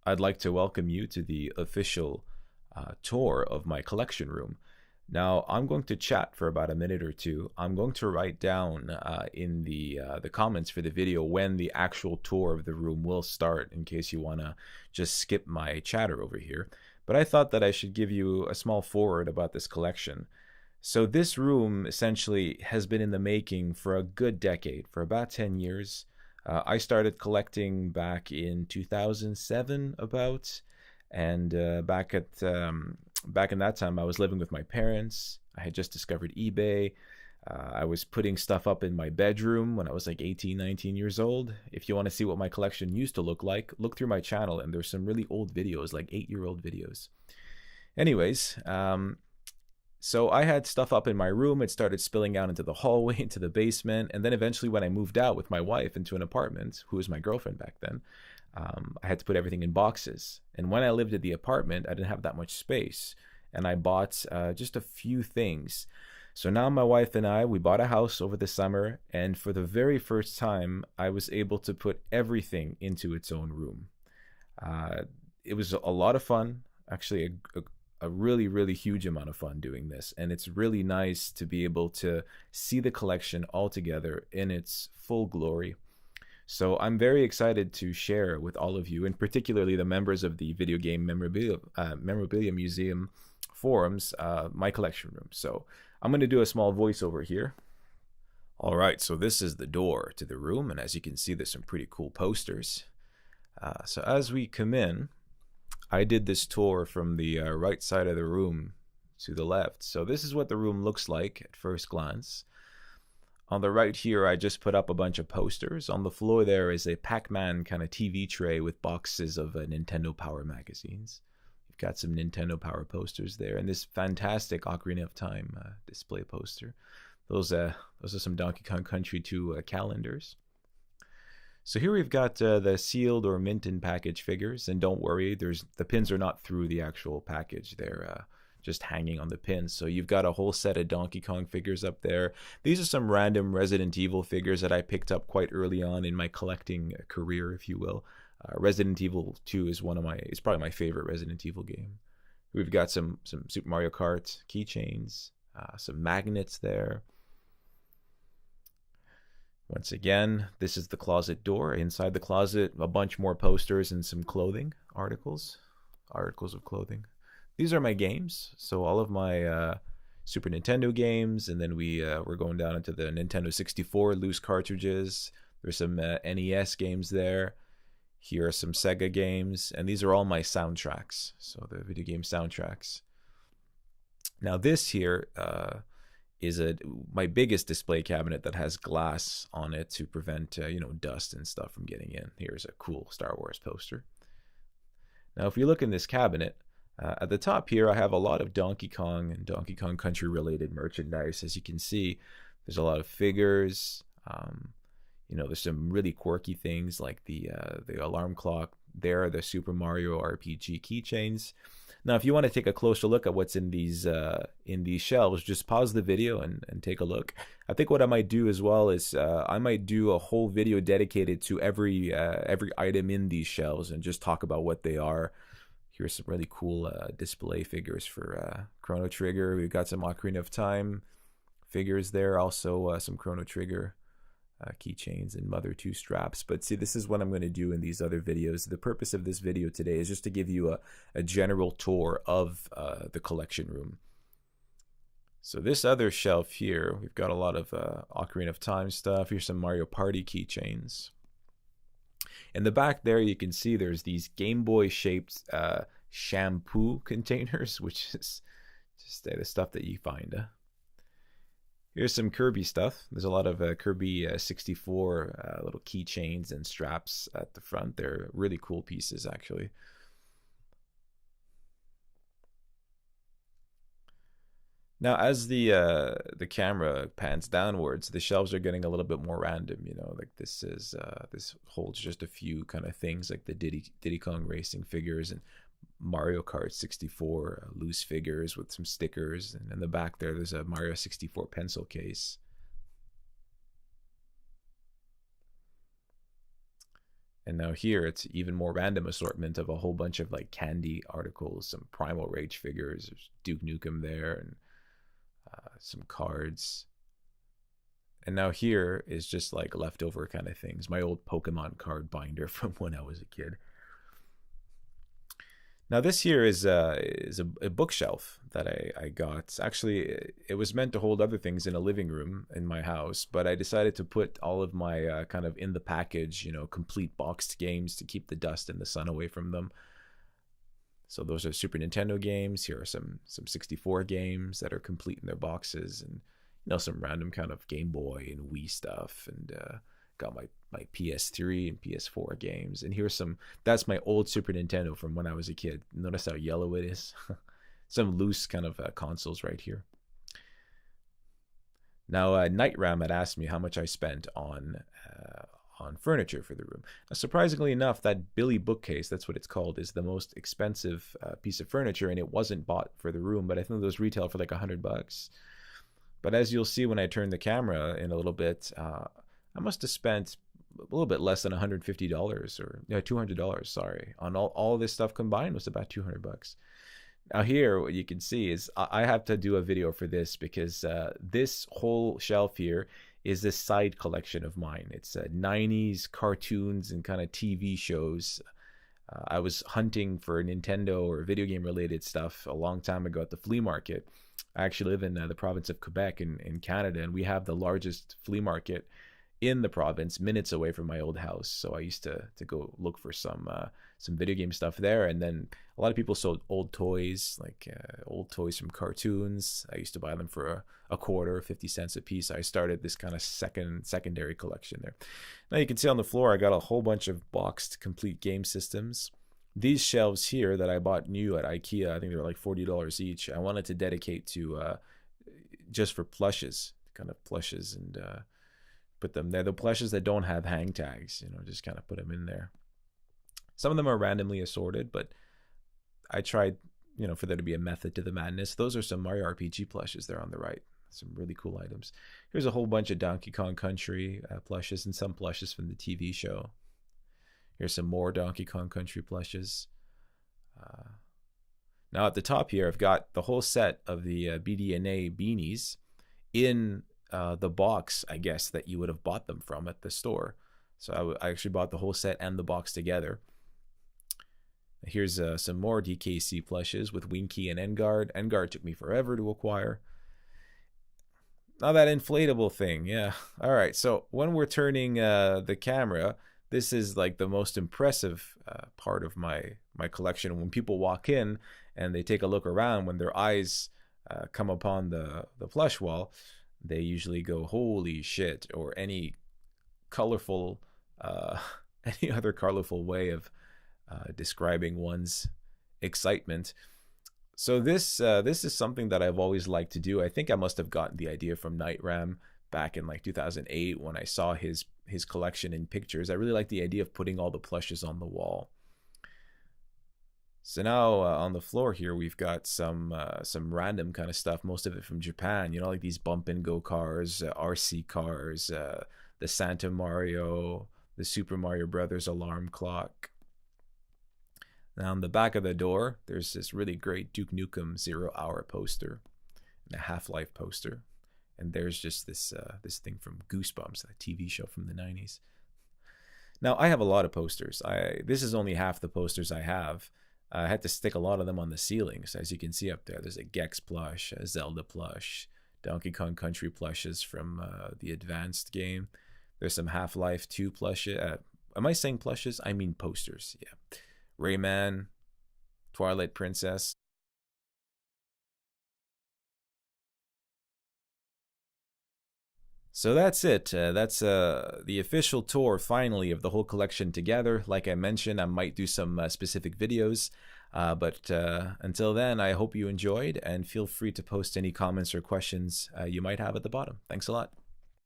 I'd like to welcome you to the official tour of my collection room. Now, I'm going to chat for about a minute or two. I'm going to write down in the comments for the video when the actual tour of the room will start, in case you want to just skip my chatter over here. But I thought that I should give you a small forward about this collection. So this room essentially has been in the making for a good decade, for about 10 years. I started collecting back in 2007 about, and back in that time I was living with my parents. I had just discovered eBay. I was putting stuff up in my bedroom when I was like 18, 19 years old. If you want to see what my collection used to look like, look through my channel, and there's some really old videos, like 8-year-old videos. Anyways, so I had stuff up in my room. It started spilling out into the hallway, into the basement. And then eventually when I moved out with my wife into an apartment, who was my girlfriend back then, I had to put everything in boxes. And when I lived at the apartment, I didn't have that much space. And I bought just a few things. So now my wife and we bought a house over the summer. And for the very first time, I was able to put everything into its own room. It was a lot of fun. Actually, a really, really huge amount of fun doing this. And it's really nice to be able to see the collection all together in its full glory. So I'm very excited to share with all of you, and particularly the members of the Video Game Memorabilia Museum forums, my collection room. So I'm going to do a small voiceover here. All right, so this is the door to the room, and as you can see, there's some pretty cool posters. So as we come in, I did this tour from the right side of the room to the left. So this is what the room looks like at first glance. On the right here, I just put up a bunch of posters. On the floor there is a Pac-Man kind of TV tray with boxes of Nintendo Power magazines. You've got some Nintendo Power posters there, and this fantastic Ocarina of Time display poster. Those are some Donkey Kong Country 2 calendars. So here we've got the sealed or mint in package figures, and don't worry, the pins are not through the actual package. They're just hanging on the pins. So you've got a whole set of Donkey Kong figures up there. These are some random Resident Evil figures that I picked up quite early on in my collecting career, if you will. Resident Evil 2 is it's probably my favorite Resident Evil game. We've got some Super Mario Kart keychains, some magnets there. Once again, this is the closet door. Inside the closet, a bunch more posters and some clothing articles of clothing. These are my games. So all of my Super Nintendo games, and then we're going down into the Nintendo 64 loose cartridges. There's some NES games there. Here are some Sega games, and these are all my soundtracks. So the video game soundtracks. Now this here is my biggest display cabinet that has glass on it to prevent dust and stuff from getting in. Here's a cool Star Wars poster. Now if you look in this cabinet, at the top here I have a lot of Donkey Kong and Donkey Kong Country related merchandise. As you can see, there's a lot of figures. There's some really quirky things like the alarm clock. There are the Super Mario RPG keychains. Now, if you want to take a closer look at what's in these shelves, just pause the video and take a look. I think what I might do as well is I might do a whole video dedicated to every item in these shelves and just talk about what they are. Here's some really cool display figures for Chrono Trigger. We've got some Ocarina of Time figures there, also some Chrono Trigger keychains and Mother 2 straps. But see, this is what I'm going to do in these other videos. The purpose of this video today is just to give you a general tour of the collection room. So this other shelf here, we've got a lot of Ocarina of Time stuff. Here's some Mario Party keychains. In the back there, you can see there's these Game Boy shaped shampoo containers, which is just the stuff that you find. Here's some Kirby stuff. There's a lot of Kirby 64 little keychains and straps at the front. They're really cool pieces, actually. Now, as the camera pans downwards, the shelves are getting a little bit more random. Like this holds just a few kind of things, like the Diddy Kong Racing figures and Mario Kart 64 loose figures with some stickers, and in the back there's a Mario 64 pencil case. And now here it's even more random assortment of a whole bunch of like candy articles, some Primal Rage figures, there's Duke Nukem there, and some cards. And now here is just like leftover kind of things. My old Pokemon card binder from when I was a kid. Now this here is a bookshelf that I got. Actually, it was meant to hold other things in a living room in my house, but I decided to put all of my kind of in the package, you know, complete boxed games to keep the dust and the sun away from them. So those are Super Nintendo games. Here are some 64 games that are complete in their boxes, and you know, some random kind of Game Boy and Wii stuff, and got my PS3 and PS4 games. And here's that's my old Super Nintendo from when I was a kid. Notice how yellow it is. Some loose kind of consoles right here. Now, Night Ram had asked me how much I spent on furniture for the room. Now, surprisingly enough, that Billy bookcase, that's what it's called, is the most expensive piece of furniture, and it wasn't bought for the room, but I think those retail for like $100. But as you'll see when I turn the camera in a little bit, I must have spent a little bit less than $150 or $200, sorry, on all this stuff combined was about $200. Now here, what you can see is I have to do a video for this because this whole shelf here is this side collection of mine. It's 90s cartoons and kind of TV shows. I was hunting for Nintendo or video game related stuff a long time ago at the flea market. I actually live in the province of Quebec in Canada, and we have the largest flea market in the province, minutes away from my old house. So I used to go look for some video game stuff there. And then a lot of people sold old toys, like old toys from cartoons. I used to buy them for a quarter, 50 cents a piece. I started this kind of secondary collection there. Now you can see on the floor, I got a whole bunch of boxed complete game systems. These shelves here that I bought new at IKEA, I think they were like $40 each. I wanted to dedicate to just for plushes, kind of plushes, and put them there. The plushes that don't have hang tags, you know, just kind of put them in there. Some of them are randomly assorted, but I tried, you know, for there to be a method to the madness. Those are some Mario RPG plushes there on the right. Some really cool items. Here's a whole bunch of Donkey Kong Country plushes and some plushes from the TV show. Here's some more Donkey Kong Country plushes. Now at the top here, I've got the whole set of the BDNA beanies in the box, I guess, that you would have bought them from at the store. So I actually bought the whole set and the box together. Here's some more DKC plushes with Winky and Engard. Engard took me forever to acquire. Now that inflatable thing, yeah. All right, so when we're turning the camera, this is like the most impressive part of my collection. When people walk in and they take a look around, when their eyes come upon the plush wall, they usually go, holy shit, or any colorful, any other colorful way of describing one's excitement. So this is something that I've always liked to do. I think I must have gotten the idea from Night Ram back in like 2008 when I saw his collection in pictures. I really like the idea of putting all the plushes on the wall. So now on the floor here, we've got some random kind of stuff, most of it from Japan, you know, like these bump and go cars, RC cars, the Santa Mario, the Super Mario Brothers alarm clock. Now on the back of the door, there's this really great Duke Nukem 0 Hour poster and a Half-Life poster. And there's just this thing from Goosebumps, that TV show from the 90s. Now I have a lot of posters. This is only half the posters I have. I had to stick a lot of them on the ceiling. So as you can see up there, there's a Gex plush, a Zelda plush, Donkey Kong Country plushes from the advanced game. There's some Half-Life 2 plushes. Am I saying plushes? I mean posters, yeah. Rayman, Twilight Princess. So that's it. That's the official tour, finally, of the whole collection together. Like I mentioned, I might do some specific videos. But until then, I hope you enjoyed, and feel free to post any comments or questions you might have at the bottom. Thanks a lot.